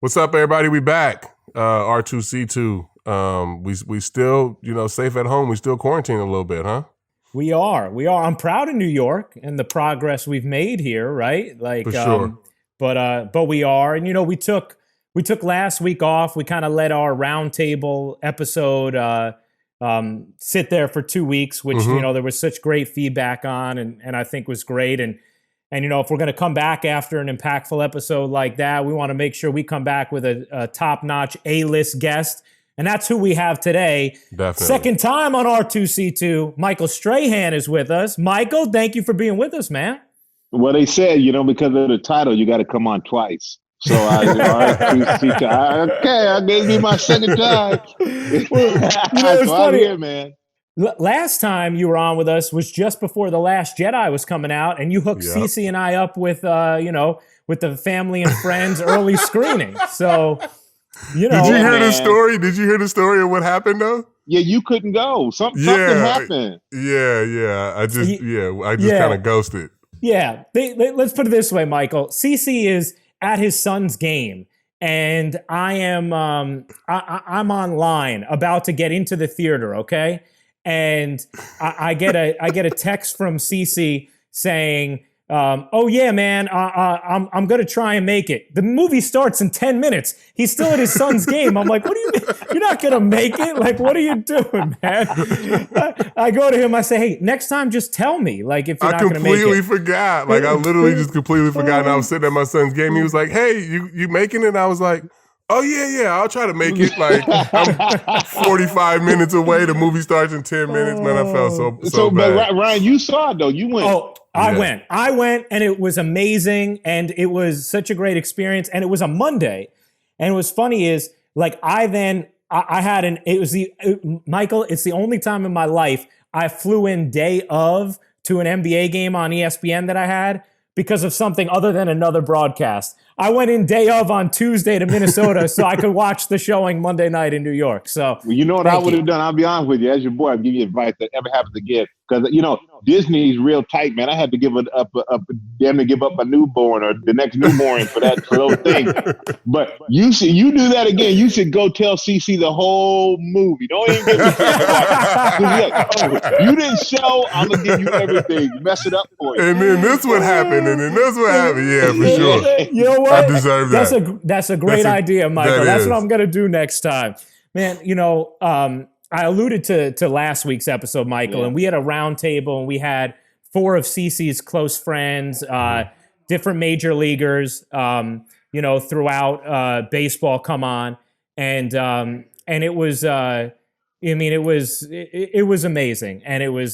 What's up, everybody? We back. R2C2. We still, safe at home. We still quarantine a little bit, huh? We are. I'm proud of New York and the progress we've made here, right? For sure. But we are, and we took last week off. We kind of let our roundtable episode sit there for 2 weeks, which there was such great feedback on, and I think was great. And if we're going to come back after an impactful episode like that, we want to make sure we come back with a top-notch A-list guest. And that's who we have today. Definitely. Second time on R2C2, Michael Strahan is with us. Michael, thank you for being with us, man. Well, they said, because of the title, you got to come on twice. So R2C2. Okay, I gave you my second time. It's so funny. I'm here, man. Last time you were on with us was just before The Last Jedi was coming out, and you hooked Cece and I up with, with the family and friends early screening. So, Did you hear the story? Did you hear the story of what happened, though? Yeah, you couldn't go. Something happened. Yeah. I just kind of ghosted. Yeah. Let's put it this way, Michael. Cece is at his son's game, and I am I'm online about to get into the theater, okay? And I get a text from Cece saying, "Oh yeah, man, I'm gonna try and make it." The movie starts in 10 minutes. He's still at his son's game. I'm like, "What do you mean? You're not gonna make it? Like, what are you doing, man?" I go to him. I say, "Hey, next time, just tell me. Like, if you're not gonna make it." I completely forgot. Like, I literally just completely forgot. And I was sitting at my son's game. He was like, "Hey, you making it?" And I was like, "Oh, yeah, I'll try to make it." Like, I'm 45 minutes away. The movie starts in 10 minutes. Man, I felt so bad. But Ryan, you saw it, though. You went. Oh, I went, and it was amazing, and it was such a great experience, and it was a Monday. And what was funny is, like, Michael, it's the only time in my life I flew in day of to an NBA game on ESPN that I had because of something other than another broadcast. I went in day of on Tuesday to Minnesota so I could watch the showing Monday night in New York. So, well, you know what I would have done? I'll be honest with you. As your boy, I'll give you advice that ever happens again. Because, Disney's real tight, man. I had to give up a newborn or the next newborn for those things. But you do that again. You should go tell CC the whole movie. Don't even give me you didn't show, I'm going to give you everything. Mess it up for you. And then this would happen. Yeah, for sure. You know what? I deserve that. That's a great idea, Michael. That's what I'm going to do next time. Man, I alluded to last week's episode, Michael, and we had a round table, and we had 4 of Cece's close friends, different major leaguers, throughout baseball come on. And it was, it was amazing. And it was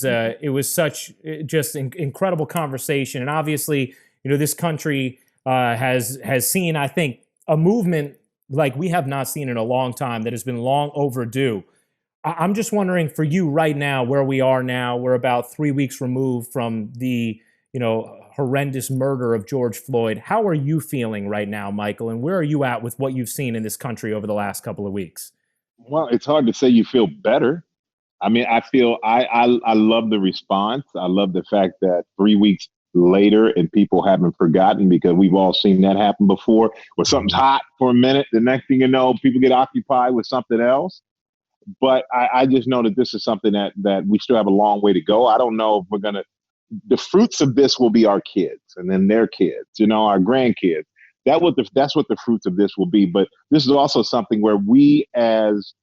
such just incredible conversation. And obviously, this country has seen, I think, a movement like we have not seen in a long time that has been long overdue. I'm just wondering for you right now, where we are now, we're about 3 weeks removed from the, horrendous murder of George Floyd. How are you feeling right now, Michael? And where are you at with what you've seen in this country over the last couple of weeks? Well, it's hard to say you feel better. I mean, I feel I love the response. I love the fact that 3 weeks later and people haven't forgotten, because we've all seen that happen before, where something's hot for a minute. The next thing you know, people get occupied with something else. But I just know that this is something that we still have a long way to go. I don't know if we're going to, the fruits of this will be our kids and then their kids, our grandkids. That's what the fruits of this will be. But this is also something where we as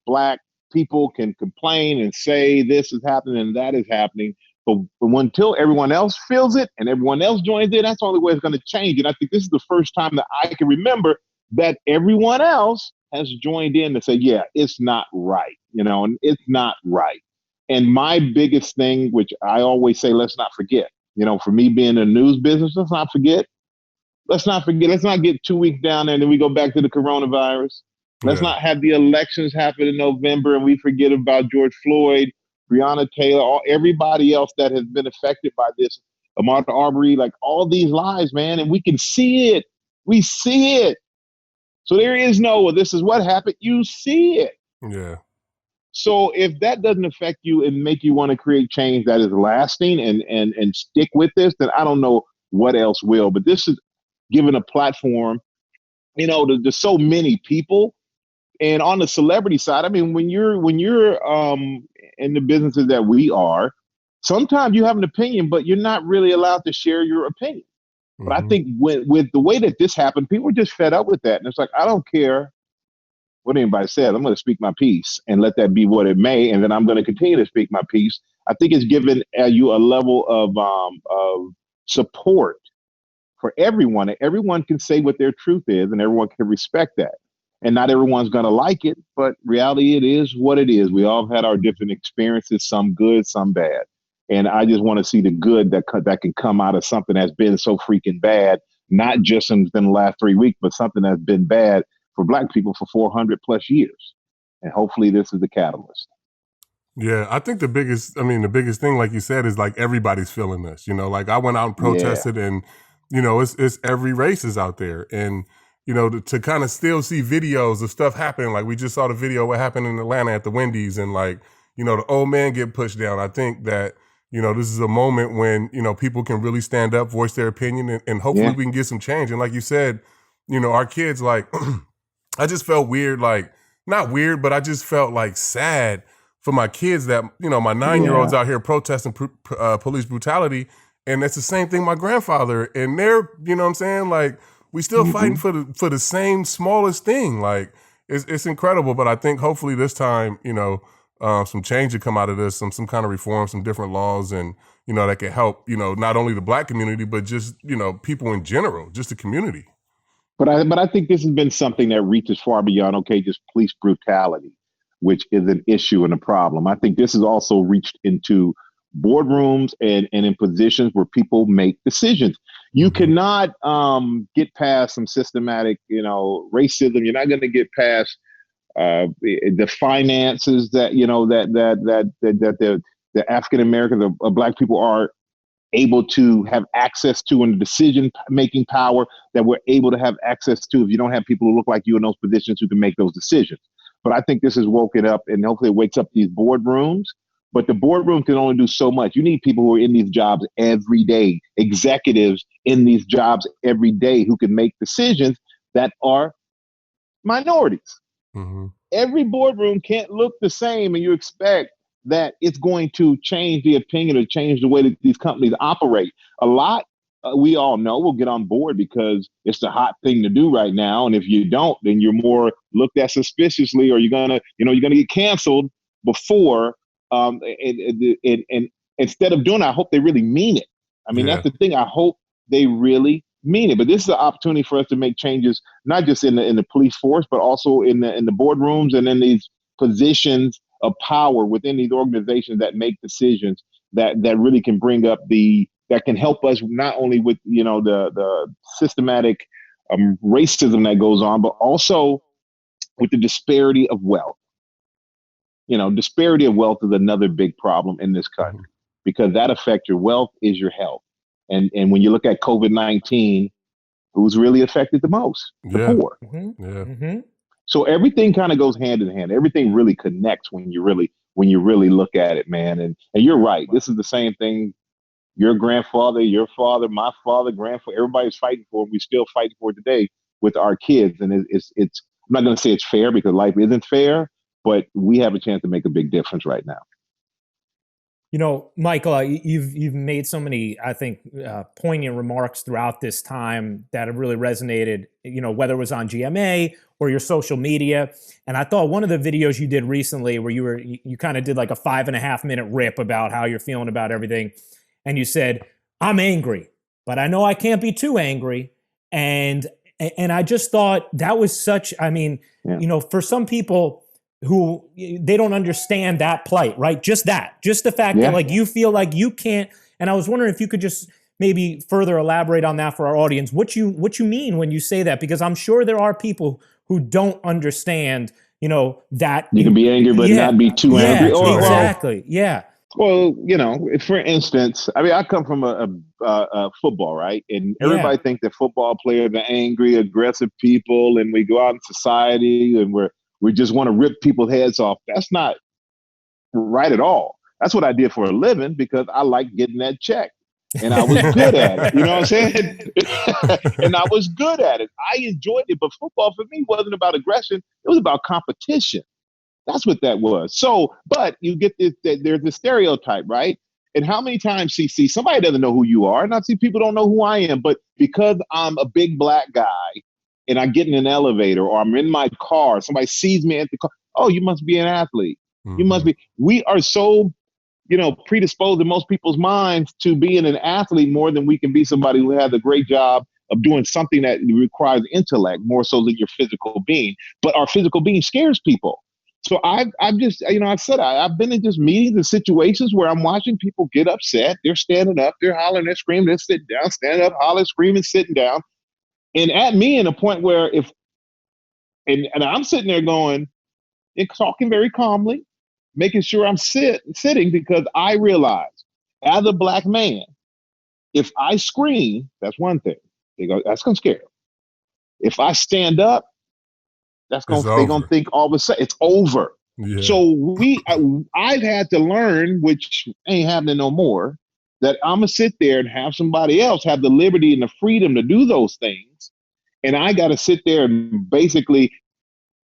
Black people can complain and say this is happening and that is happening. But until everyone else feels it and everyone else joins in, that's the only way it's going to change. And I think this is the first time that I can remember that everyone else has joined in to say, yeah, it's not right, and it's not right. And my biggest thing, which I always say, let's not forget, for me being in the news business, let's not forget. Let's not get 2 weeks down there and then we go back to the coronavirus. Let's not have the elections happen in November and we forget about George Floyd, Breonna Taylor, everybody else that has been affected by this, Ahmaud Arbery, like all these lives, man. And we can see it. We see it. So there is no, this is what happened. You see it. Yeah. So if that doesn't affect you and make you want to create change that is lasting and stick with this, then I don't know what else will. But this is given a platform there's so many people. And on the celebrity side, I mean, when you're in the businesses that we are, sometimes you have an opinion, but you're not really allowed to share your opinion. But I think with the way that this happened, people are just fed up with that. And it's like, I don't care what anybody says. I'm going to speak my piece and let that be what it may. And then I'm going to continue to speak my piece. I think it's given you a level of support for everyone. Everyone can say what their truth is and everyone can respect that. And not everyone's going to like it, but reality, it is what it is. We all have had our different experiences, some good, some bad. And I just want to see the good that can come out of something that's been so freaking bad, not just in the last 3 weeks, but something that's been bad for Black people for 400 plus years. And hopefully this is the catalyst. Yeah, I think the biggest thing, like you said, is like everybody's feeling this. Like I went out and protested, and it's every race is out there, and to kind of still see videos of stuff happening. Like we just saw the video what happened in Atlanta at the Wendy's, and like the old man get pushed down. I think that this is a moment when people can really stand up, voice their opinion, and hopefully we can get some change. And like you said, our kids, like I just felt weird, like not weird, but I just felt like sad for my kids that, my 9-year-old's out here protesting police brutality. And that's the same thing my grandfather, and they're, what I'm saying? Like we still fighting for the same smallest thing. Like it's incredible. But I think hopefully this time, some change will come out of this, some kind of reform, some different laws, and, that can help, not only the Black community, but just, people in general, just the community. But I think this has been something that reaches far beyond, just police brutality, which is an issue and a problem. I think this has also reached into boardrooms and in positions where people make decisions. You cannot get past some systematic, racism. You're not going to get past the finances that the African Americans or Black people are able to have access to, and the decision making power that we're able to have access to if you don't have people who look like you in those positions who can make those decisions. But I think this has woken up, and hopefully it wakes up these boardrooms. But the boardroom can only do so much. You need people who are in these jobs every day, executives in these jobs every day who can make decisions that are minorities. Every boardroom can't look the same, and you expect that it's going to change the opinion or change the way that these companies operate. A lot, we all know, will get on board because it's the hot thing to do right now. And if you don't, then you're more looked at suspiciously, or you're gonna get canceled before. And instead of doing it, I hope they really mean it. I mean, that's the thing. I hope they really mean it. But this is an opportunity for us to make changes, not just in the police force, but also in the boardrooms and in these positions of power within these organizations that make decisions that really can bring up that can help us not only with the systematic racism that goes on, but also with the disparity of wealth. Disparity of wealth is another big problem in this country because that affects your wealth is your health. And when you look at COVID-19, who's really affected the most? The poor. So everything kind of goes hand in hand. Everything really connects when you really look at it, man. And you're right. This is the same thing your grandfather, your father, my father, grandfather, everybody's fighting for, and we still fighting for today with our kids. And it's I'm not going to say it's fair because life isn't fair, but we have a chance to make a big difference right now. Michael, you've made so many, I think, poignant remarks throughout this time that have really resonated, whether it was on GMA or your social media. And I thought one of the videos you did recently where you kind of did like a 5.5-minute rip about how you're feeling about everything. And you said, I'm angry, but I know I can't be too angry. And I just thought that was such, for some people who they don't understand that plight, right? Just the fact that like you feel like you can't. And I was wondering if you could just maybe further elaborate on that for our audience, what you mean when you say that, because I'm sure there are people who don't understand, that you can be angry, but not be too angry. Exactly. Well, for instance, I come from a football, right? And everybody thinks that football players are angry, aggressive people, and we go out in society and we just want to rip people's heads off. That's not right at all. That's what I did for a living because I like getting that check. and I was good at it. You know what I'm saying? And I was good at it. I enjoyed it. But football for me wasn't about aggression. It was about competition. That's what that was. So, but you get this, there's a stereotype, right? And how many times, CC, somebody doesn't know who you are, and I see people don't know who I am, but because I'm a big black guy and I get in an elevator or I'm in my car, somebody sees me at the car, oh, you must be an athlete. You must be. We are so, predisposed in most people's minds to being an athlete more than we can be somebody who has a great job of doing something that requires intellect more so than your physical being. But our physical being scares people. So I've just, I've been in just meetings and situations where I'm watching people get upset. They're standing up, they're hollering, they're screaming, they're sitting down, standing up, hollering, screaming, sitting down. And at me in a point where and I'm sitting there going, and talking very calmly, making sure I'm sitting because I realize as a black man, if I scream, that's one thing. That's gonna scare them. If I stand up, they're gonna think all of a sudden it's over. Yeah. So I've had to learn, which ain't happening no more, that I'm gonna sit there and have somebody else have the liberty and the freedom to do those things, and I got to sit there and basically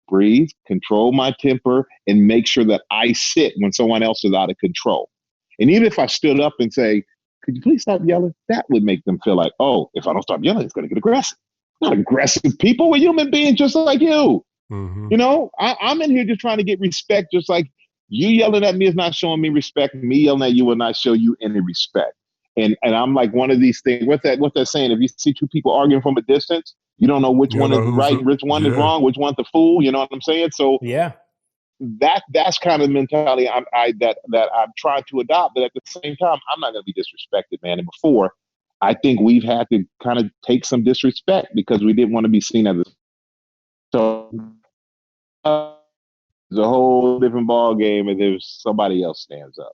breathe, control my temper, and make sure that I sit when someone else is out of control. And even if I stood up and say, could you please stop yelling? That would make them feel like, oh, if I don't stop yelling, it's going to get aggressive. Not aggressive people. We're human beings just like you. Mm-hmm. I'm in here just trying to get respect, just like you yelling at me is not showing me respect. Me yelling at you will not show you any respect. And I'm like one of these things. What's that saying? If you see two people arguing from a distance, you don't know which one is right, which one is wrong, which one's the fool. You know what I'm saying? So yeah, that's kind of the mentality that I'm trying to adopt. But at the same time, I'm not going to be disrespected, man. And before, I think we've had to kind of take some disrespect because we didn't want to be seen as a. So it's a whole different ball game, and if somebody else stands up.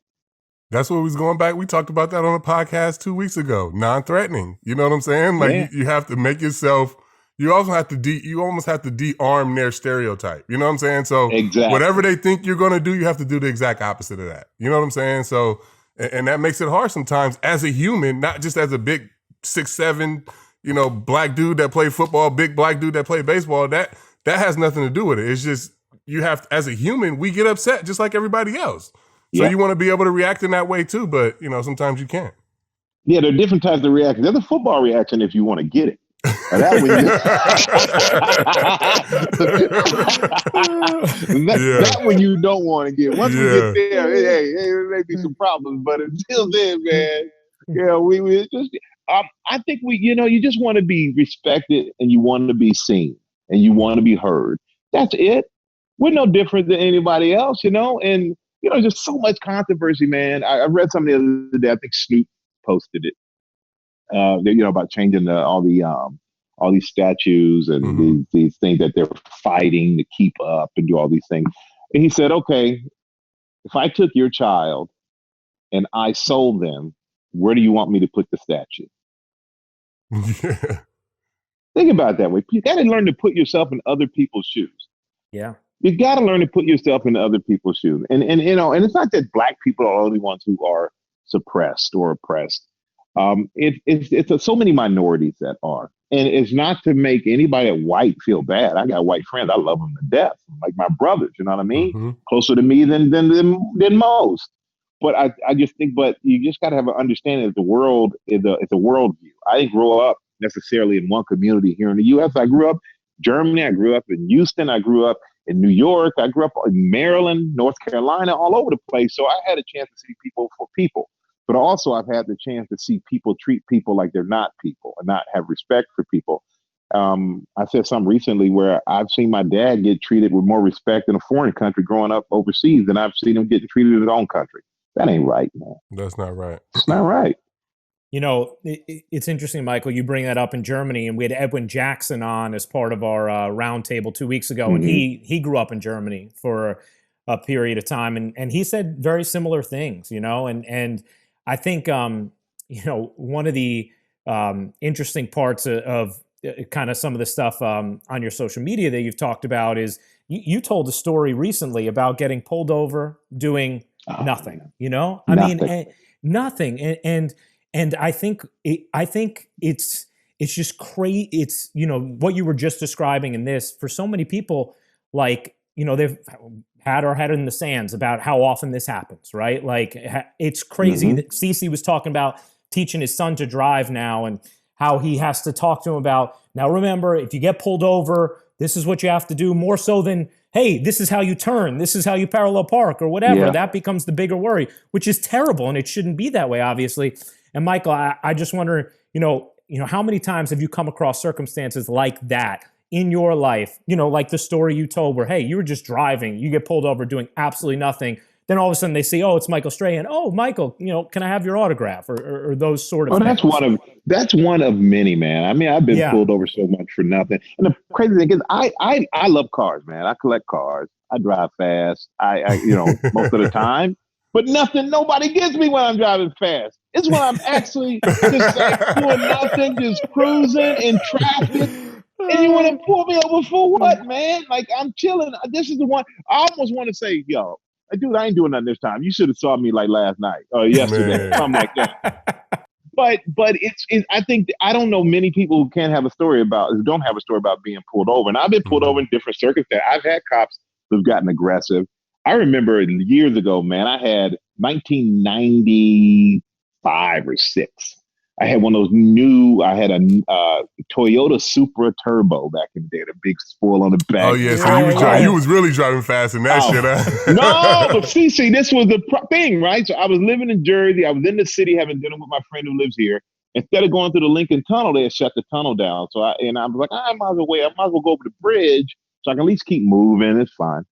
That's what was going back. We talked about that on a podcast 2 weeks ago. Non-threatening. You know what I'm saying? Like you have to make yourself. You also have to you almost have to de-arm their stereotype. You know what I'm saying? So whatever they think you're going to do, you have to do the exact opposite of that. You know what I'm saying? So and that makes it hard sometimes as a human, not just as a big 6'7", black dude that played football, big black dude that played baseball. That has nothing to do with it. It's just you have as a human, we get upset just like everybody else. So you want to be able to react in that way too, but sometimes you can't. Yeah, there are different types of reactions. There's a football reaction if you want to get it. That one you don't want to get. Once we get there, hey, there may be some problems, but until then, man, we just. I think you just want to be respected and you want to be seen and you want to be heard. That's it. We're no different than anybody else, and. Just so much controversy, man. I read something the other day. I think Snoop posted it. About changing all these statues and these things that they're fighting to keep up and do all these things. And he said, okay, if I took your child and I sold them, where do you want me to put the statue? Yeah. Think about it that way. You got to learn to put yourself in other people's shoes. Yeah. You got to learn to put yourself in other people's shoes. And it's not that black people are the only ones who are suppressed or oppressed. It's so many minorities that are. And it's not to make anybody white feel bad. I got white friends. I love them to death. Like my brothers, you know what I mean? Mm-hmm. Closer to me than most. But I just think, but you just got to have an understanding that the world is a worldview. I didn't grow up necessarily in one community here in the U.S. I grew up in Germany. I grew up in Houston. I grew up in New York. I grew up in Maryland, North Carolina, all over the place. So I had a chance to see people for people. But also I've had the chance to see people treat people like they're not people and not have respect for people. I said something recently where I've seen my dad get treated with more respect in a foreign country growing up overseas than I've seen him getting treated in his own country. That ain't right, man. That's not right. It's not right. It's interesting, Michael, you bring that up in Germany, and we had Edwin Jackson on as part of our roundtable 2 weeks ago, and he grew up in Germany for a period of time, and he said very similar things, and I think, one of the interesting parts of kind of some of the stuff on your social media that you've talked about is you told a story recently about getting pulled over doing nothing, I mean, nothing. And And I think it's just crazy. It's, what you were just describing in this, for so many people, like, they've had our head in the sands about how often this happens, right? Like, it's crazy that Cece was talking about teaching his son to drive now, and how he has to talk to him about, now remember, if you get pulled over, this is what you have to do, more so than, hey, this is how you turn, this is how you parallel park, or whatever. Yeah. That becomes the bigger worry, which is terrible, and it shouldn't be that way, obviously. And Michael, I just wonder, how many times have you come across circumstances like that in your life? Like the story you told where, hey, you were just driving, you get pulled over doing absolutely nothing. Then all of a sudden they say, oh, it's Michael Strahan. Oh, Michael, can I have your autograph, or those sort of things? That's one of many, man. I mean, I've been pulled over so much for nothing. And the crazy thing is, I love cars, man. I collect cars. I drive fast. I most of the time. But nobody gets me when I'm driving fast. It's when I'm actually just like doing nothing, just cruising in traffic. And you want to pull me over for what, man? Like, I'm chilling. This is the one. I almost want to say, yo, dude, I ain't doing nothing this time. You should have saw me like last night or yesterday, something like that. But I think, I don't know many people who don't have a story about being pulled over. And I've been pulled over in different circumstances. I've had cops who've gotten aggressive. I remember years ago, man, I had 1995 or 6. I had one of those I had a Toyota Supra Turbo back in the day, the big spoil on the back. Oh yeah, so you was really driving fast in that shit, huh? No, but see, this was the thing, right? So I was living in Jersey. I was in the city having dinner with my friend who lives here. Instead of going through the Lincoln Tunnel, they had shut the tunnel down. So I was like, I might as well go over the bridge so I can at least keep moving. It's fine.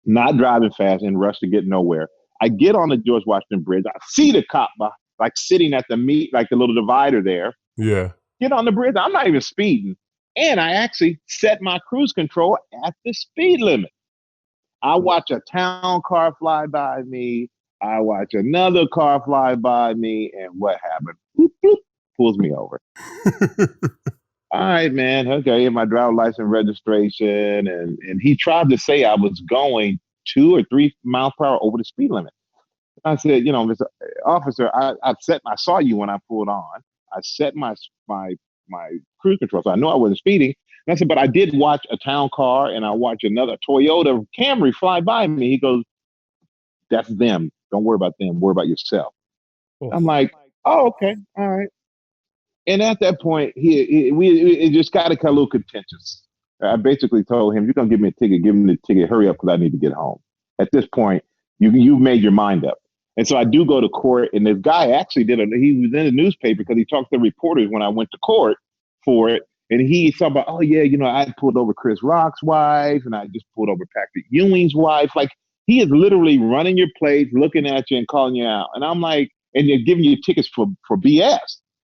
Not driving fast and rush to get nowhere. I get on the George Washington Bridge. I see the cop like sitting at the little divider there. Yeah. Get on the bridge. I'm not even speeding. And I actually set my cruise control at the speed limit. I watch a town car fly by me. I watch another car fly by me. And what happened? Boop, boop, pulls me over. All right, man. Okay, my driver's license registration. And he tried to say I was going 2 or 3 miles per hour over the speed limit. I said, Mr. Officer, I saw you when I pulled on. I set my cruise control, so I know I wasn't speeding. And I said, but I did watch a town car and I watched another Toyota Camry fly by me. He goes, that's them. Don't worry about them. Worry about yourself. Oh. I'm like, oh, okay. All right. And at that point, it just got a little contentious. I basically told him, you're going to give me a ticket, give me the ticket, hurry up because I need to get home. At this point, you've made your mind up. And so I do go to court, and this guy actually he was in the newspaper because he talked to reporters when I went to court for it. And he talked about, oh yeah, I pulled over Chris Rock's wife, and I just pulled over Patrick Ewing's wife. Like, he is literally running your plates, looking at you and calling you out. And I'm like, and they're giving you tickets for BS.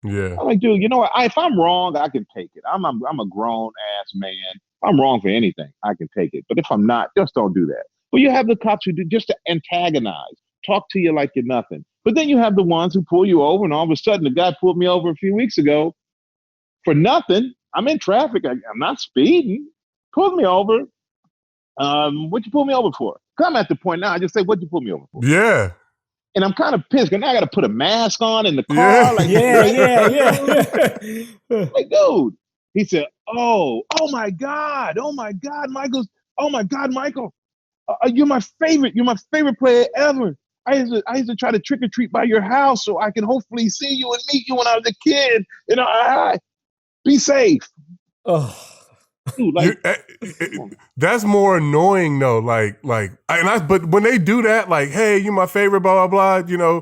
Yeah. I'm like, dude, you know what? If I'm wrong, I can take it. I'm a grown ass man. If I'm wrong for anything, I can take it. But if I'm not, just don't do that. Well, you have the cops who do just to antagonize, talk to you like you're nothing. But then you have the ones who pull you over, and all of a sudden, the guy pulled me over a few weeks ago for nothing. I'm in traffic. I'm not speeding. Pulled me over. What'd you pull me over for? I'm at the point now. I just say, what'd you pull me over for? Yeah. And I'm kind of pissed because now I got to put a mask on in the car. Yeah. Yeah. Like, dude. He said, oh my God, Michael. Oh my God, Michael. You're my favorite. You're my favorite player ever. I used to try to trick or treat by your house so I can hopefully see you and meet you when I was a kid. Be safe. Oh. Dude, that's more annoying though. But when they do that, like, hey, you my favorite, blah blah blah.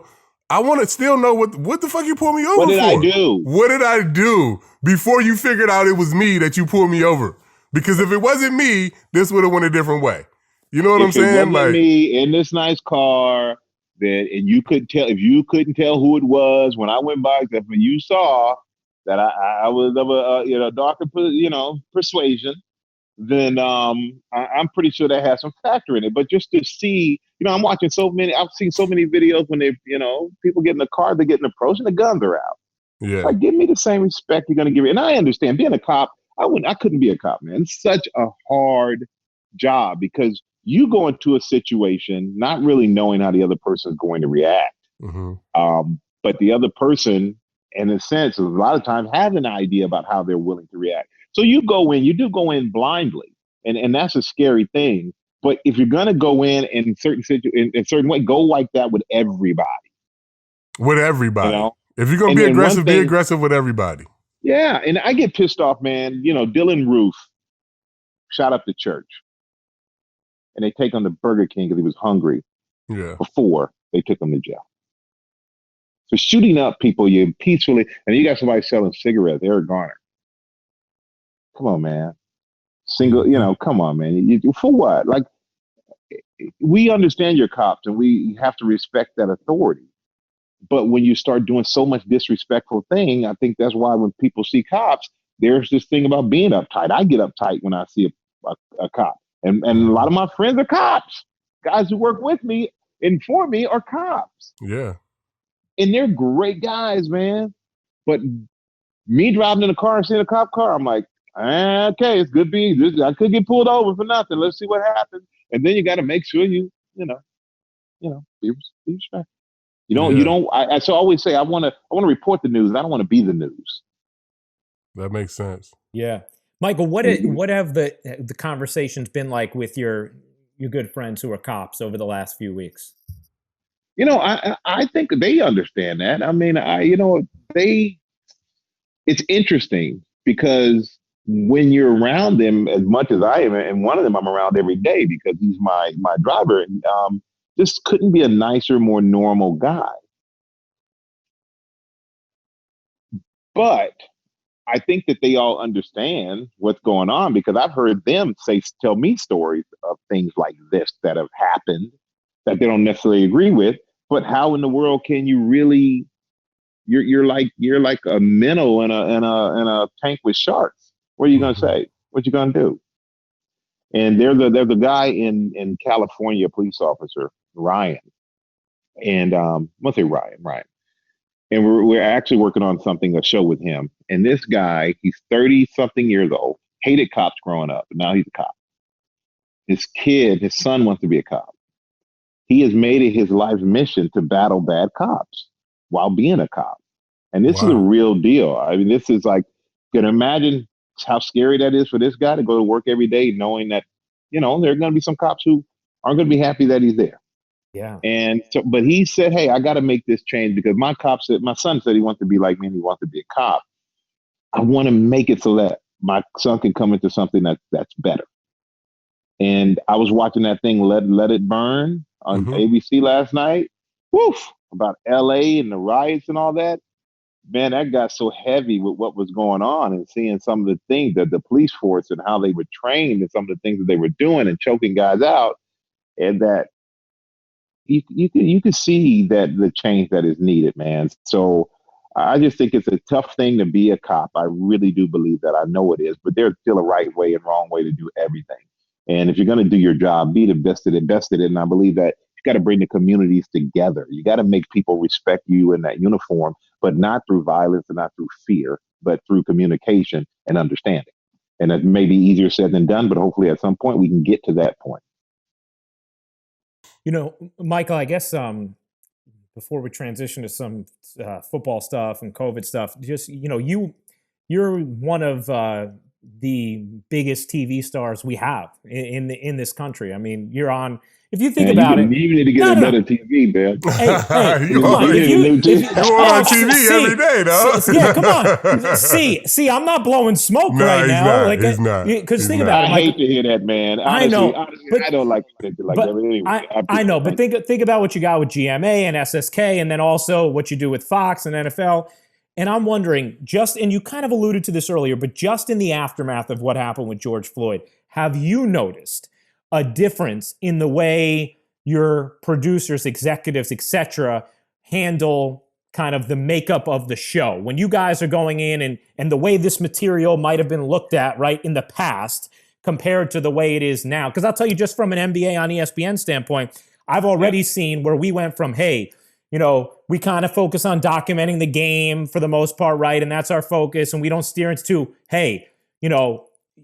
I want to still know what the fuck you pulled me over for. What did I do? What did I do before you figured out it was me that you pulled me over? Because if it wasn't me, this would have went a different way. You know what I'm saying? If it wasn't me in this nice car, and you couldn't tell, if you couldn't tell who it was when I went by, except when you saw that I was of a darker persuasion, then I'm pretty sure that has some factor in it. But just to see, I've seen so many videos when people get in the car, they're getting approached and the guns are out. Yeah. Like, give me the same respect you're going to give me. And I understand being a cop, I couldn't be a cop, man. It's such a hard job because you go into a situation not really knowing how the other person is going to react. Mm-hmm. but the other person, in a sense, a lot of times has an idea about how they're willing to react. So you do go in blindly, and that's a scary thing. But if you're gonna go in in certain way, go like that with everybody. With everybody. You know? If you're gonna be aggressive, be aggressive with everybody. Yeah, and I get pissed off, man. Dylan Roof shot up the church, and they take him to Burger King because he was hungry. Yeah. Before they took him to jail. So shooting up people, you peacefully, and you got somebody selling cigarettes, Eric Garner. Come on, man. Come on, man. For what? Like, we understand your cops, and we have to respect that authority. But when you start doing so much disrespectful thing, I think that's why when people see cops, there's this thing about being uptight. I get uptight when I see a cop. And a lot of my friends are cops. Guys who work with me and for me are cops. Yeah. And they're great guys, man. But me driving in a car and seeing a cop car, I'm like, okay, it's good being. I could get pulled over for nothing. Let's see what happens. And then you got to make sure be respectful. So I always say I want to report the news. I don't want to be the news. That makes sense. Yeah, Michael, what have the conversations been like with your good friends who are cops over the last few weeks? I think they understand that. I mean, it's interesting because when you're around them as much as I am, and one of them I'm around every day because he's my driver. And this couldn't be a nicer, more normal guy. But I think that they all understand what's going on because I've heard them tell me stories of things like this that have happened that they don't necessarily agree with. But how in the world can you really? You're like a minnow in a tank with sharks. What are you gonna say? What you gonna do? And there's a guy in California, a police officer, Ryan, and I'm gonna say Ryan. And we're actually working on a show with him. And this guy, he's 30-something years old, hated cops growing up, but now he's a cop. His son wants to be a cop. He has made it his life's mission to battle bad cops while being a cop. And this is a real deal. I mean, this is like, you can imagine how scary that is for this guy to go to work every day knowing that, there are going to be some cops who aren't going to be happy that he's there. Yeah. And so, but he said, hey, I got to make this change because my son said he wants to be like me and he wants to be a cop. I want to make it so that my son can come into something that's better. And I was watching that thing, Let It Burn on ABC last night. Woof, about LA and the riots and all that. Man, that got so heavy with what was going on and seeing some of the things that the police force and how they were trained and some of the things that they were doing and choking guys out. And that you can see that the change that is needed, man. So I just think it's a tough thing to be a cop. I really do believe that. I know it is, but there's still a right way and wrong way to do everything. And if you're going to do your job, be the best at it. And I believe that you got to bring the communities together. You got to make people respect you in that uniform, but not through violence and not through fear, but through communication and understanding. And it may be easier said than done, but hopefully at some point we can get to that point. Michael, I guess before we transition to some football stuff and COVID stuff, just, you're one of the biggest TV stars we have in this country. I mean, you're on. If you think about it, you need to get a better TV, man. Hey, you're on TV every day, though. Yeah, come on. See, I'm not blowing smoke right now. He's not. Because think about it. I hate to hear that, man. Honestly, but, I don't like it like that. Anyway, I know, but think about what you got with GMA and SSK, and then also what you do with Fox and NFL. And I'm wondering, and you kind of alluded to this earlier, but just in the aftermath of what happened with George Floyd, have you noticed a difference in the way your producers, executives, etc., handle kind of the makeup of the show? When you guys are going in and the way this material might have been looked at, right, in the past compared to the way it is now. Because I'll tell you, just from an NBA on ESPN standpoint, I've already seen where we went from, hey, we kind of focus on documenting the game for the most part, right? And that's our focus. And we don't steer into, hey,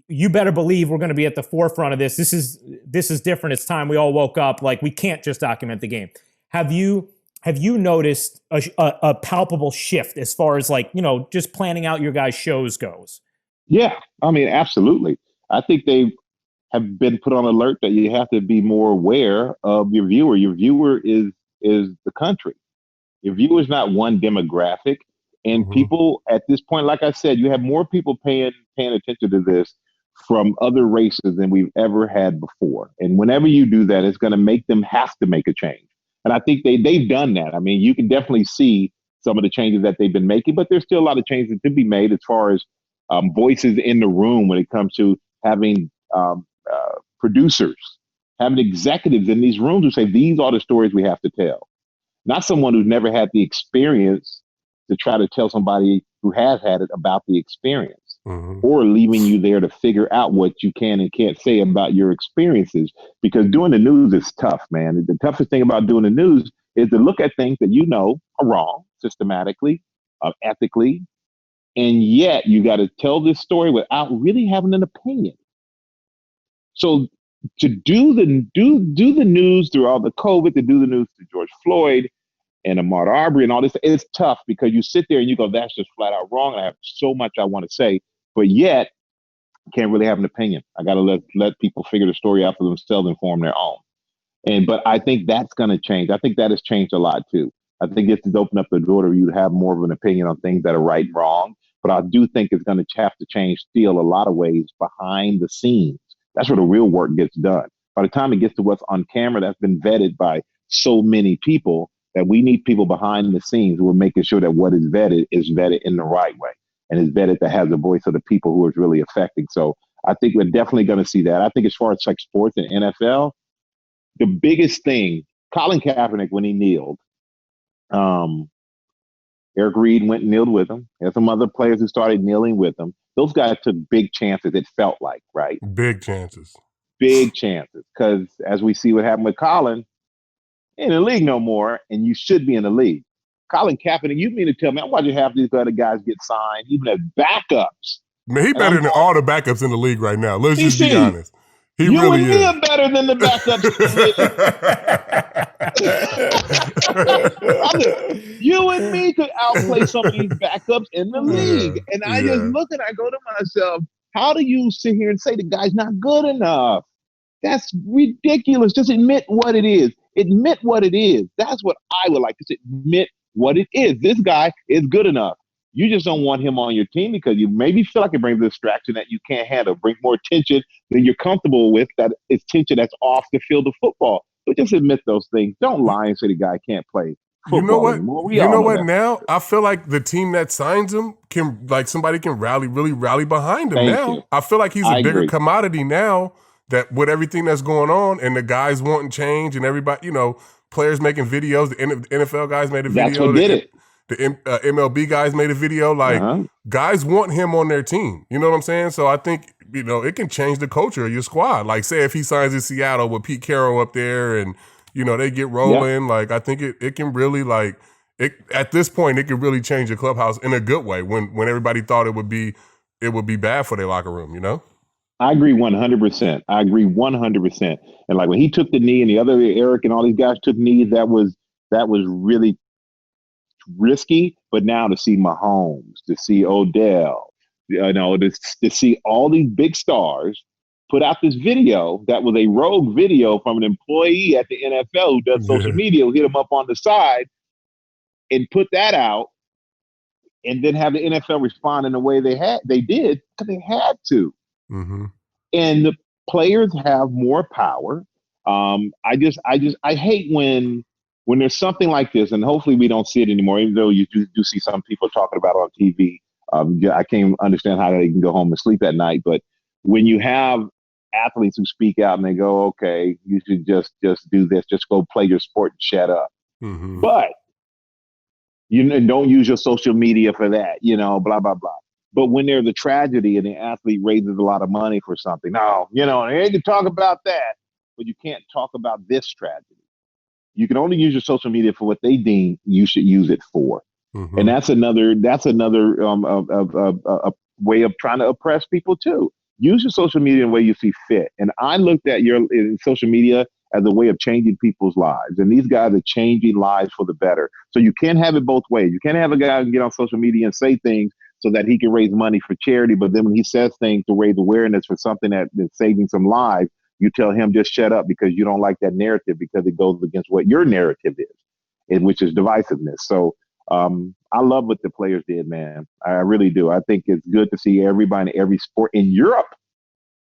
you better believe we're going to be at the forefront of this. This is different. It's time we all woke up. Like, we can't just document the game. Have you have you noticed a palpable shift as far as like, just planning out your guys' shows goes? Yeah, I mean, absolutely. I think they have been put on alert that you have to be more aware of your viewer. Your viewer is the country. Your viewer is not one demographic. And Mm-hmm. people at this point, like I said, you have more people paying attention to this from other races than we've ever had before. And whenever you do that, it's going to make them have to make a change. And I think they've done that. I mean, you can definitely see some of the changes that they've been making, but there's still a lot of changes to be made as far as voices in the room when it comes to having producers, having executives in these rooms who say, these are the stories we have to tell. Not someone who's never had the experience to try to tell somebody who has had it about the experience. Mm-hmm. Or leaving you there to figure out what you can and can't say about your experiences. Because doing the news is tough, man. The toughest thing about doing the news is to look at things that you know are wrong systematically, ethically, and yet you got to tell this story without really having an opinion. So to do the news through all the COVID, to do the news to George Floyd and Ahmaud Arbery and all this, it's tough because you sit there and you go, that's just flat out wrong. And I have so much I want to say, but yet can't really have an opinion. I got to let people figure the story out for themselves and form their own. But I think that's going to change. I think that has changed a lot too. I think it's opened up the door to you to have more of an opinion on things that are right and wrong. But I do think it's going to have to change still a lot of ways behind the scenes. That's where the real work gets done. By the time it gets to what's on camera, that's been vetted by so many people that we need people behind the scenes who are making sure that what is vetted in the right way and is vetted that has the voice of the people who it's really affecting. So I think we're definitely going to see that. I think as far as like sports and NFL, the biggest thing, Colin Kaepernick, when he kneeled, Eric Reed went and kneeled with him. There's some other players who started kneeling with him. Those guys took big chances, it felt like, right? Big chances. Big chances. Because as we see what happened with Colin, in the league no more, and you should be in the league. Colin Kaepernick, you mean to tell me, I'm watching half these other guys get signed, even as backups. Man, he better than all the backups in the league right now. Let's just be DC, honest. He you really and me is. are better than the backups. You and me could outplay some of these backups in the league. And I just look and I go to myself, how do you sit here and say the guy's not good enough? That's ridiculous. Just admit what it is. Admit what it is. That's what I would like to say. Admit what it is. This guy is good enough. You just don't want him on your team because you maybe feel like it brings a distraction that you can't handle, bring more tension than you're comfortable with, that is tension that's off the field of football. But just admit those things. Don't lie and say the guy can't play football anymore. You know what? Now I feel like the team that signs him somebody can really rally behind him. Now I feel like he's a bigger commodity now that with everything that's going on and the guys wanting change and everybody, players making videos. The NFL guys made a video. That's what did it. The MLB guys made a video. Like guys want him on their team. You know what I'm saying? So I think it can change the culture of your squad. Like say if he signs in Seattle with Pete Carroll up there and they get rolling. Yep. Like I think it can really at this point it can really change the clubhouse in a good way. When everybody thought it would be bad for their locker room. I agree 100%. I agree 100%. And like when he took the knee and the other Eric and all these guys took knees, that was really risky. But now to see Mahomes, to see Odell, to see all these big stars put out this video that was a rogue video from an employee at the NFL who does social media, who hit him up on the side and put that out, and then have the NFL respond in the way they did because they had to. Mm-hmm. And the players have more power. I hate when there's something like this, and hopefully we don't see it anymore, even though you do see some people talking about it on TV. I can't understand how they can go home and sleep at night. But when you have athletes who speak out and they go, okay, you should just do this, just go play your sport and shut up. Mm-hmm. But don't use your social media for that, blah, blah, blah. But when there's a tragedy and the athlete raises a lot of money for something, they can talk about that, but you can't talk about this tragedy. You can only use your social media for what they deem you should use it for. Mm-hmm. And that's another way of trying to oppress people too. Use your social media in the way you see fit. And I looked at your social media as a way of changing people's lives. And these guys are changing lives for the better. So you can't have it both ways. You can't have a guy get on social media and say things so that he can raise money for charity. But then when he says things to raise awareness for something that's saving some lives, you tell him just shut up because you don't like that narrative because it goes against what your narrative is, which is divisiveness. So I love what the players did, man. I really do. I think it's good to see everybody in every sport in Europe.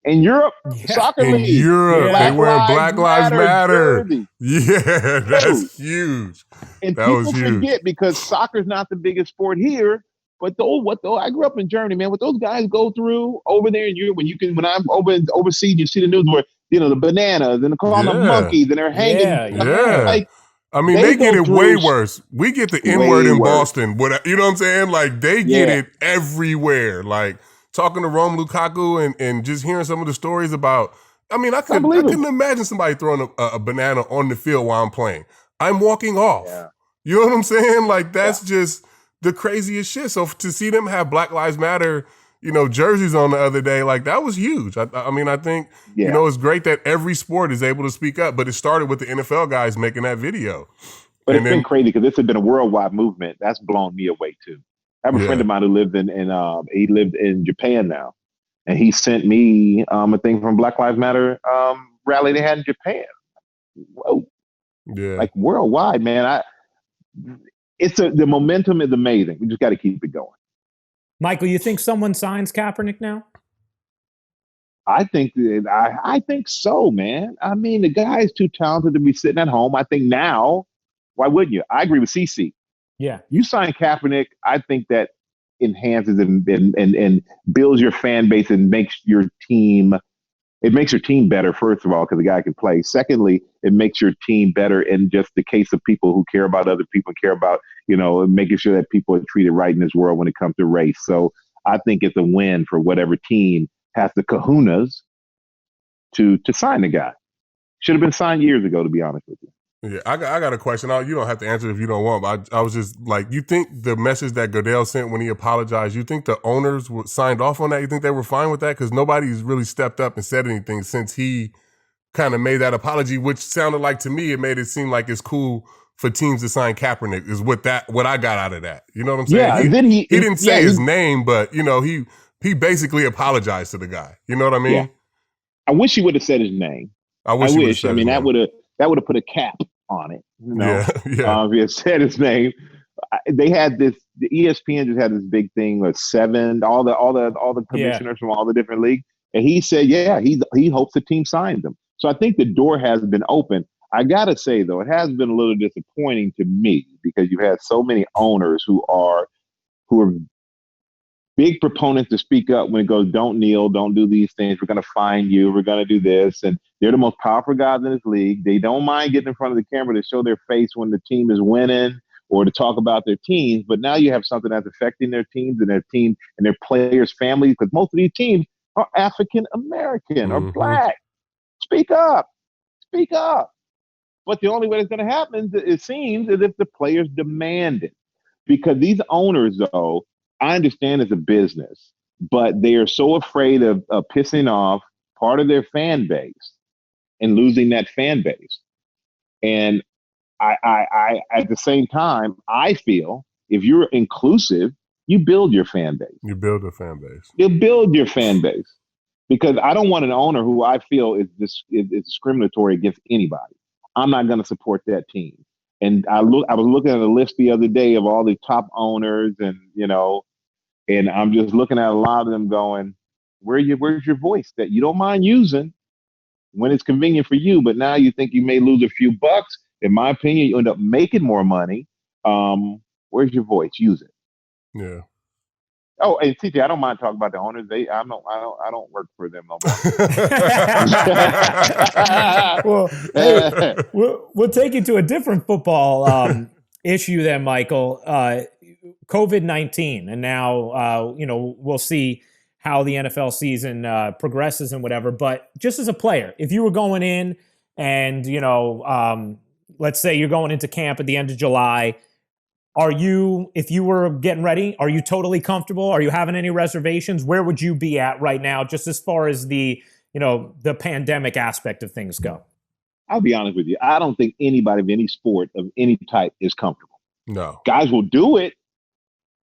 Soccer in league, Europe, they wearing Black Lives Matter. jersey. Yeah, that's Dude. huge. And That people was huge. forget because soccer's not the biggest sport here. But I grew up in Germany, man. What those guys go through over there in Europe, when I'm overseas, you see the news where the bananas and they call them the monkeys and they're hanging. Yeah. Like, I mean, they get it way worse. We get the N-word in worse. Boston. You know what I'm saying? Like, they get it everywhere. Like, talking to Romelu Lukaku and just hearing some of the stories about, I mean, I couldn't imagine somebody throwing a banana on the field while I'm playing. I'm walking off. Yeah. You know what I'm saying? Like, that's just the craziest shit. So to see them have Black Lives Matter, jerseys on the other day, like, that was huge. I mean, I think, it's great that every sport is able to speak up, but it started with the NFL guys making that video. But it's been crazy because this has been a worldwide movement. That's blown me away too. I have a friend of mine who lived he lived in Japan now, and he sent me a thing from Black Lives Matter rally they had in Japan. Whoa, like worldwide, man. The momentum is amazing. We just got to keep it going. Michael, you think someone signs Kaepernick now? I think so, man. I mean, the guy is too talented to be sitting at home. I think now, why wouldn't you? I agree with CC. Yeah. You sign Kaepernick, I think that enhances and builds your fan base and makes your team better, first of all, because the guy can play. Secondly, it makes your team better in just the case of people who care about other people, care about, making sure that people are treated right in this world when it comes to race. So I think it's a win for whatever team has the kahunas to sign the guy. Should have been signed years ago, to be honest with you. Yeah, I got a question. You don't have to answer if you don't want, but I was just like, you think the message that Goodell sent when he apologized, you think the owners signed off on that? You think they were fine with that? Because nobody's really stepped up and said anything since he kind of made that apology, which sounded like, to me, it made it seem like it's cool for teams to sign Kaepernick, is what I got out of that. You know what I'm saying? Yeah, then he didn't say his name, but, he basically apologized to the guy. You know what I mean? Yeah. I wish he would have said his name. I wish. I mean, that would have put a cap on it. If he had said his name. They had the ESPN just had this big thing with all the commissioners from all the different leagues, and he said, he hopes the team signs him. So I think the door has been open. I gotta say though, it has been a little disappointing to me because you've had so many owners who are big proponents to speak up when it goes, don't kneel, don't do these things. We're going to fine you. We're going to do this. And they're the most powerful guys in this league. They don't mind getting in front of the camera to show their face when the team is winning or to talk about their teams. But now you have something that's affecting their teams and their players' families, because most of these teams are African-American or Black. Speak up. Speak up. But the only way it's going to happen, it seems, is if the players demand it. Because these owners, though, I understand it's a business, but they are so afraid of pissing off part of their fan base and losing that fan base. And I at the same time, I feel if you're inclusive, you build your fan base. You build a fan base. You build your fan base. Because I don't want an owner who I feel is discriminatory against anybody. I'm not going to support that team. And I was looking at a list the other day of all the top owners, and and I'm just looking at a lot of them going, where's your voice that you don't mind using when it's convenient for you, but now you think you may lose a few bucks? In my opinion, you end up making more money. Where's your voice? Use it. Yeah. Oh, and TJ, I don't mind talking about the owners. I don't work for them no more. Well, hey, we'll take you to a different football issue then, Michael. COVID-19, and now we'll see how the NFL season progresses and whatever. But just as a player, if you were going in and let's say you're going into camp at the end of July. If you were getting ready, are you totally comfortable? Are you having any reservations? Where would you be at right now, just as far as the pandemic aspect of things go? I'll be honest with you. I don't think anybody of any sport of any type is comfortable. No. Guys will do it.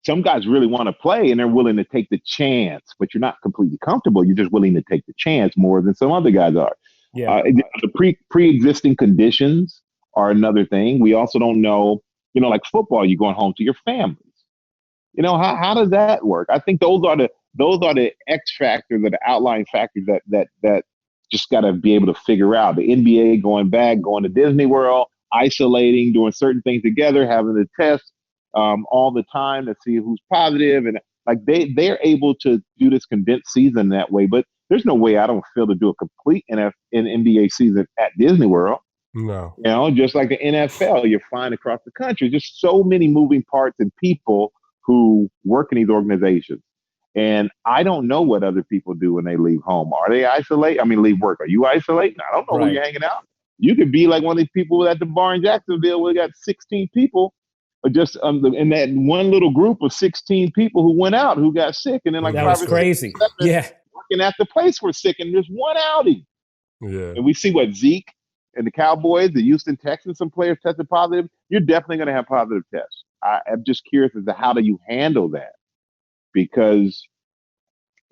Some guys really want to play and they're willing to take the chance, but you're not completely comfortable. You're just willing to take the chance more than some other guys are. Yeah. The pre-existing conditions are another thing. We also don't know, like football, you're going home to your families. How does that work? I think those are the X factors or the outlying factors that just got to be able to figure out. The NBA going back, going to Disney World, isolating, doing certain things together, having to test all the time to see who's positive, and like they're able to do this condensed season that way. But there's no way I don't feel to do a complete NBA season at Disney World. No. Just like the NFL, you're flying across the country. Just so many moving parts and people who work in these organizations. And I don't know what other people do when they leave home. Are they isolate? Leave work. Are you isolating? I don't know who you're hanging out. You could be like one of these people at the bar in Jacksonville where we got 16 people, or just in that one little group of 16 people who went out who got sick, and then like that was crazy. Working at the place were sick, and there's one outing. Yeah. And we see what Zeke and the Cowboys, the Houston Texans, some players tested positive. You're definitely going to have positive tests. I'm just curious as to how do you handle that? Because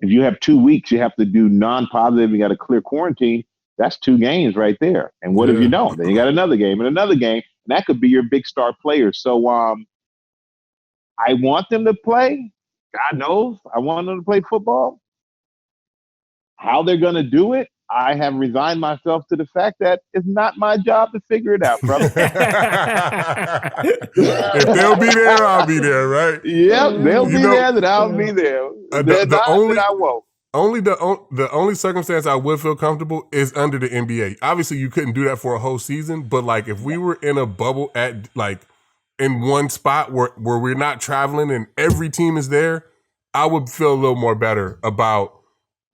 if you have 2 weeks, you have to do non-positive, you got to clear quarantine. That's 2 games right there. And what if you don't? Then you got another game and another game. And that could be your big star players. So I want them to play. God knows. I want them to play football. How they're going to do it, I have resigned myself to the fact that it's not my job to figure it out, brother. If they'll be there, I'll be there, right? Yep, they'll be there, then I'll be there. I won't. The only circumstance I would feel comfortable is under the NBA. Obviously, you couldn't do that for a whole season, but like if we were in a bubble at like in one spot where we're not traveling and every team is there, I would feel a little more better about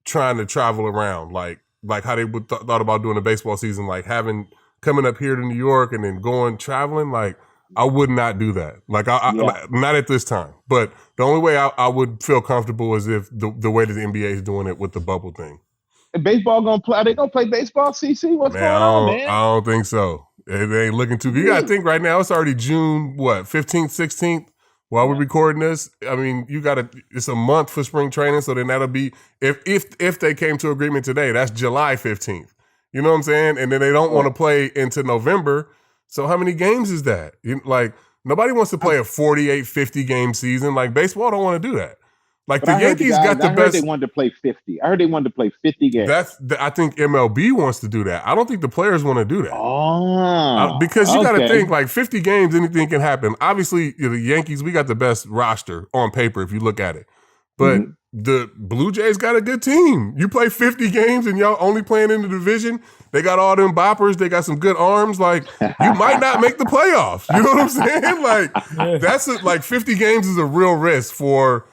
trying to travel around, like how they would thought about doing a baseball season, like coming up here to New York and then going traveling. Like I would not do that. Like not at this time. But the only way I would feel comfortable is if the way that the NBA is doing it with the bubble thing. And baseball gonna play? Are they gonna play baseball, CC? What's going on, man? I don't think so. It ain't looking too good. You gotta think right now it's already June 15th, 16th. While we're recording this, it's a month for spring training, so then that'll be if they came to agreement today, that's July 15th. You know what I'm saying? And then they don't want to play into November. So how many games is that? Nobody wants to play a 48, 50 game season. Like baseball don't want to do that. Like the Yankees got the best. I heard they wanted to play 50. I heard they wanted to play 50 games. I think MLB wants to do that. I don't think the players want to do that. Oh, because you got to think like 50 games, anything can happen. Obviously, the Yankees, we got the best roster on paper if you look at it. But the Blue Jays got a good team. You play 50 games and y'all only playing in the division. They got all them boppers. They got some good arms. Like you might not make the playoffs. You know what I'm saying? Like like 50 games is a real risk for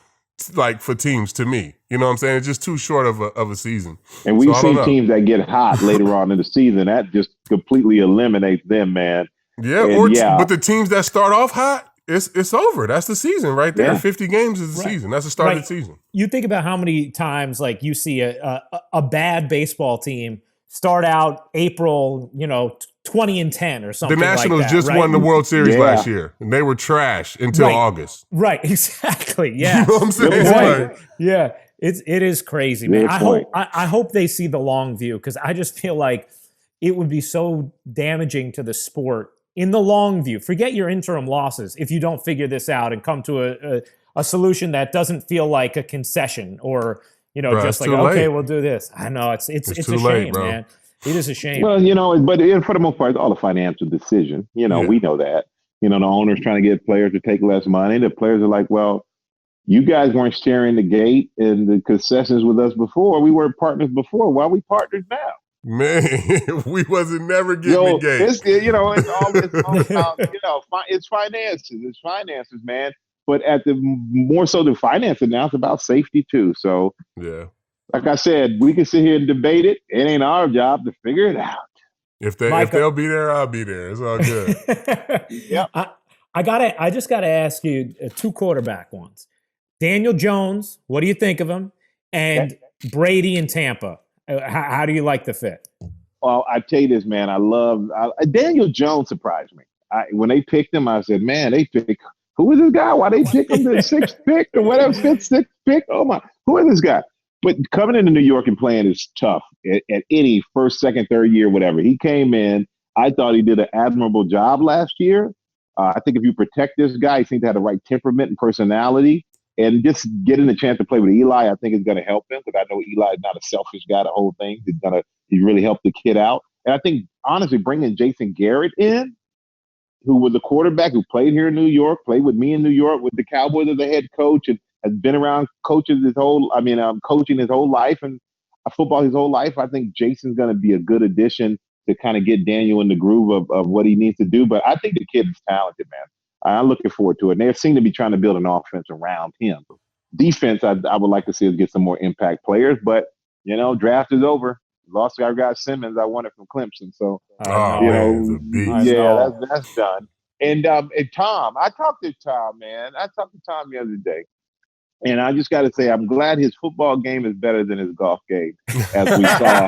teams to me. You know what I'm saying? It's just too short of a season. And we've seen teams that get hot later on in the season. That just completely eliminates them, man. Yeah, but the teams that start off hot, it's over. That's the season right there. Yeah. 50 games is the season. That's the start of the season. You think about how many times like you see a bad baseball team start out April, 20-10 or something. The Nationals like that, just won the World Series last year, and they were trash until August. Right, exactly. Yeah, you know what I'm saying? Yeah, it is crazy, man. I hope they see the long view because I just feel like it would be so damaging to the sport in the long view. Forget your interim losses if you don't figure this out and come to a solution that doesn't feel like a concession or just like okay, we'll do this. I know it's a shame, man. It is a shame. Well, but for the most part, it's all a financial decision. We know that. The owner's trying to get players to take less money. The players are like, well, you guys weren't sharing the gate and the concessions with us before. We weren't partners before. Why are we partners now? Man, we wasn't never getting the gate. It's all about, it's finances. It's finances, man. But more so than finances now, it's about safety too. So yeah. Like I said, we can sit here and debate it. It ain't our job to figure it out. If they'll be there, I'll be there. It's all good. Yeah. I just gotta ask you 2 quarterback ones. Daniel Jones, what do you think of him? And Brady in Tampa. How do you like the fit? Well, I tell you this, man. Daniel Jones surprised me. When they picked him, I said, man, they picked who is this guy? Why they pick him the sixth pick or whatever, sixth pick? Oh my, who is this guy? But coming into New York and playing is tough at any first, second, third year, whatever. He came in. I thought he did an admirable job last year. I think if you protect this guy, he seems to have the right temperament and personality. And just getting the chance to play with Eli, I think is going to help him because I know Eli is not a selfish guy. The whole thing he's really helped the kid out. And I think honestly, bringing Jason Garrett in, who was a quarterback who played here in New York, played with me in New York with the Cowboys as a head coach, and has been around coaching his whole life and football his whole life. I think Jason's going to be a good addition to kind of get Daniel in the groove of what he needs to do. But I think the kid is talented, man. I'm looking forward to it. And they seem to be trying to build an offense around him. Defense, I would like to see us get some more impact players. But, draft is over. Lost our guy Simmons. I won it from Clemson. So, that's done. And Tom, I talked to Tom, man. I talked to Tom the other day. And I just got to say, I'm glad his football game is better than his golf game, as we saw.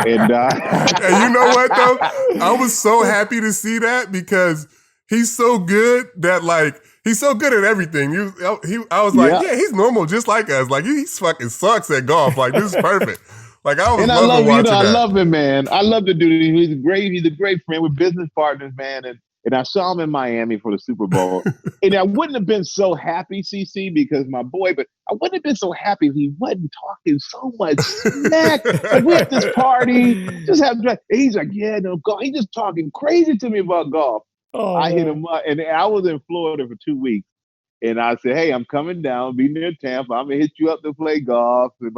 And you know what, though? I was so happy to see that because he's so good that, he's so good at everything. I was like, yeah, he's normal just like us. Like, he fucking sucks at golf. Like, this is perfect. Like, I was loving watching that. I love him, man. I love the dude. He's a great friend. We're business partners, man. And I saw him in Miami for the Super Bowl. And I wouldn't have been so happy, CC, because my boy, but I wouldn't have been so happy if he wasn't talking so much smack. Like, we at this party, just having, and he's like, yeah, no, golf. He's just talking crazy to me about golf. Oh, I hit him up. And I was in Florida for 2 weeks. And I said, hey, I'm coming down, be near Tampa. I'm going to hit you up to play golf. And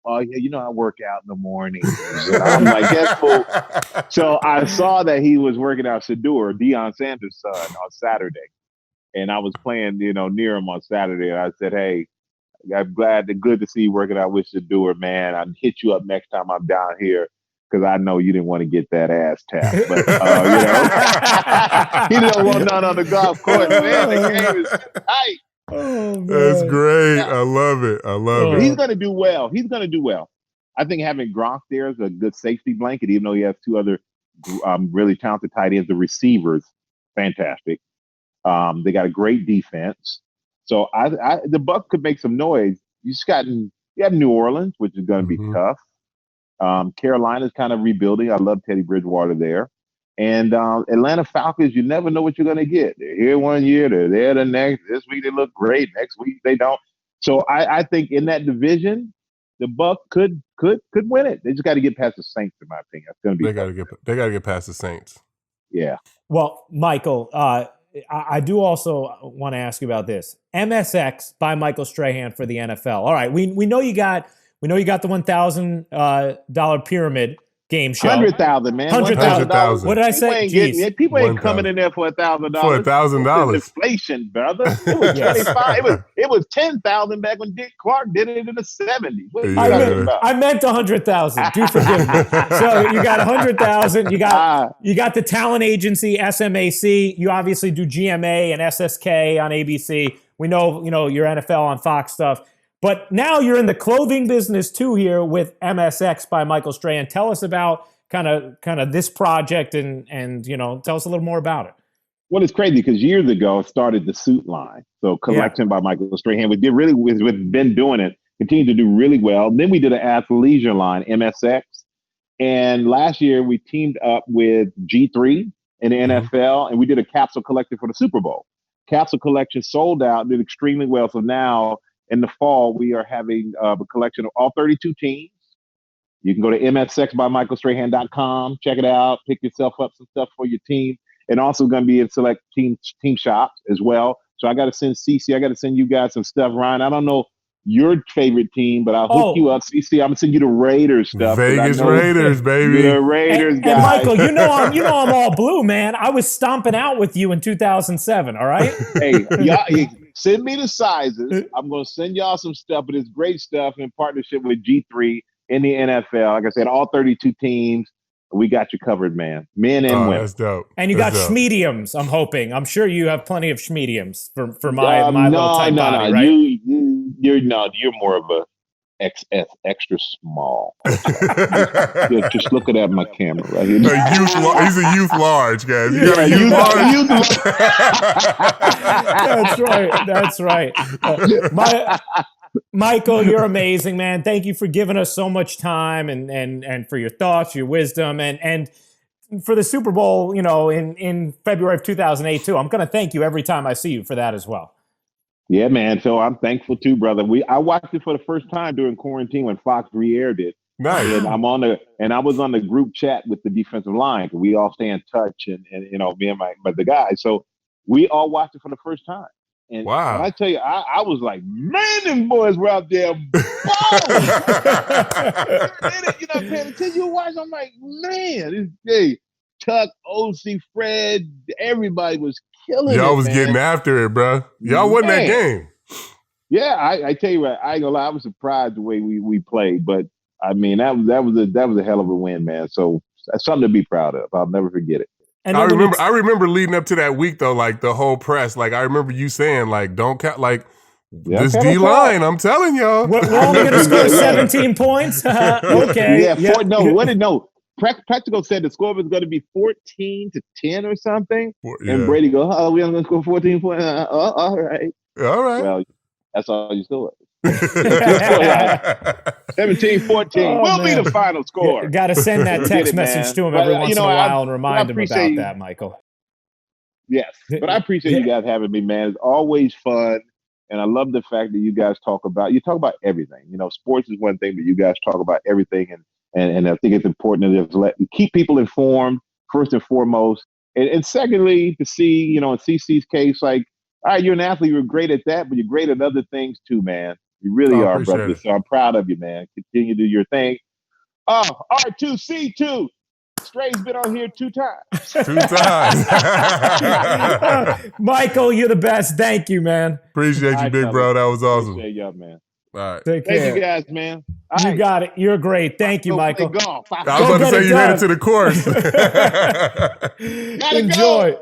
oh, yeah, I work out in the morning. And I'm like, that's cool. So I saw that he was working out Shador, Deion Sanders' son, on Saturday. And I was playing, near him on Saturday. And I said, hey, I'm good to see you working out with Shador, man. I'll hit you up next time I'm down here because I know you didn't want to get that ass tapped. But, he didn't want none on the golf course, man. The game is tight. Oh, that's great. Yeah. I love it. He's going to do well. I think having Gronk there is a good safety blanket, even though he has two other really talented tight ends. The receivers, fantastic. They got a great defense. So the Bucs could make some noise. You have New Orleans, which is going to be tough. Carolina's kind of rebuilding. I love Teddy Bridgewater there. And Atlanta Falcons, you never know what you're going to get. They're here one year, they're there the next. This week they look great. Next week they don't. So I think in that division, the Bucs could win it. They just got to get past the Saints, in my opinion. It's going to be. They got to get past the Saints. Yeah. Well, Michael, I do also want to ask you about this. MSX by Michael Strahan for the NFL. All right, we know you got the $1,000 pyramid game show. 100,000, man. 100,000. What did I say? People ain't coming in there for $1,000. For $1,000. Inflation, brother. It was 25. It was 10,000 back when Dick Clark did it in the 70s. What are you talking about? I meant 100,000. Do forgive me. So you got 100,000. You got the talent agency SMAC. You obviously do GMA and SSK on ABC. We know your NFL on Fox stuff. But now you're in the clothing business too here with MSX by Michael Strahan. Tell us about kind of this project and tell us a little more about it. Well, it's crazy because years ago it started the suit line. So collection by Michael Strahan. We've been doing it, continue to do really well. Then we did an athleisure line, MSX. And last year we teamed up with G3 in the NFL and we did a capsule collection for the Super Bowl. Capsule collection sold out, did extremely well. So now in the fall, we are having a collection of all 32 teams. You can go to msxbymichaelstrahan.com, check it out, pick yourself up some stuff for your team, and also going to be in select team shops as well. So I got to send CC, I got to send you guys some stuff. Ryan, I don't know your favorite team, but I'll hook you up. CC, I'm going to send you the Raiders stuff. Vegas Raiders, baby. The Raiders guys. And Michael, I'm all blue, man. I was stomping out with you in 2007, all right? Hey, y'all, send me the sizes. I'm going to send y'all some stuff, but it's great stuff in partnership with G3 in the NFL. Like I said, all 32 teams. We got you covered, man. Men and women. That's dope. And you got schmediums, I'm hoping. I'm sure you have plenty of schmediums for my little tight body, right? You're more of a XS, extra small. Just looking at my camera right here. He's a youth large, guys. You got a youth large? That's right. Michael, you're amazing, man. Thank you for giving us so much time and for your thoughts, your wisdom, and for the Super Bowl, in February of 2008 too. I'm going to thank you every time I see you for that as well. Yeah, man. So I'm thankful too, brother. I watched it for the first time during quarantine when Fox re-aired it. Nice. And I was on the group chat with the defensive line. We all stay in touch, and me and the guys. So we all watched it for the first time. And wow. when I tell you, I was like, man, them boys were out there balling. Until you watch, I'm like, man, Tuck, OC, Fred, everybody was killing it. Y'all was getting after it, bro. Y'all won that game. Yeah, I tell you what, I ain't gonna lie, I was surprised the way we played, but I mean that was a hell of a win, man. So that's something to be proud of. I'll never forget it. And I remember leading up to that week though, like the whole press, like I remember you saying, like, don't count, like this D line. I'm telling y'all, we're only going to score 17 points. Okay, Practical said the score was going to be 14-10 or something, and Brady goes, "Oh, we're going to score 14 points." All right. Well, that's all you scored. 17-14 will be the final score. Got to send that text message to him every once in a while and remind him about that, Michael. Yes, but I appreciate you guys having me, man. It's always fun, and I love the fact that you guys talk about everything. Sports is one thing, but you guys talk about everything, and I think it's important to just keep people informed first and foremost, and secondly to see, in CC's case, like, all right, you're an athlete, you're great at that, but you're great at other things too, man. You really are, brother. So I'm proud of you, man. Continue to do your thing. Oh, R2C2. Stray's been on here 2 times. 2 times. Michael, you're the best. Thank you, man. Appreciate you, big bro. That was awesome. Appreciate y'all, man. All right. Take care. Thank you guys, man. You got it. You're great. Thank you, Michael. I was about to say you headed to the course. Enjoy.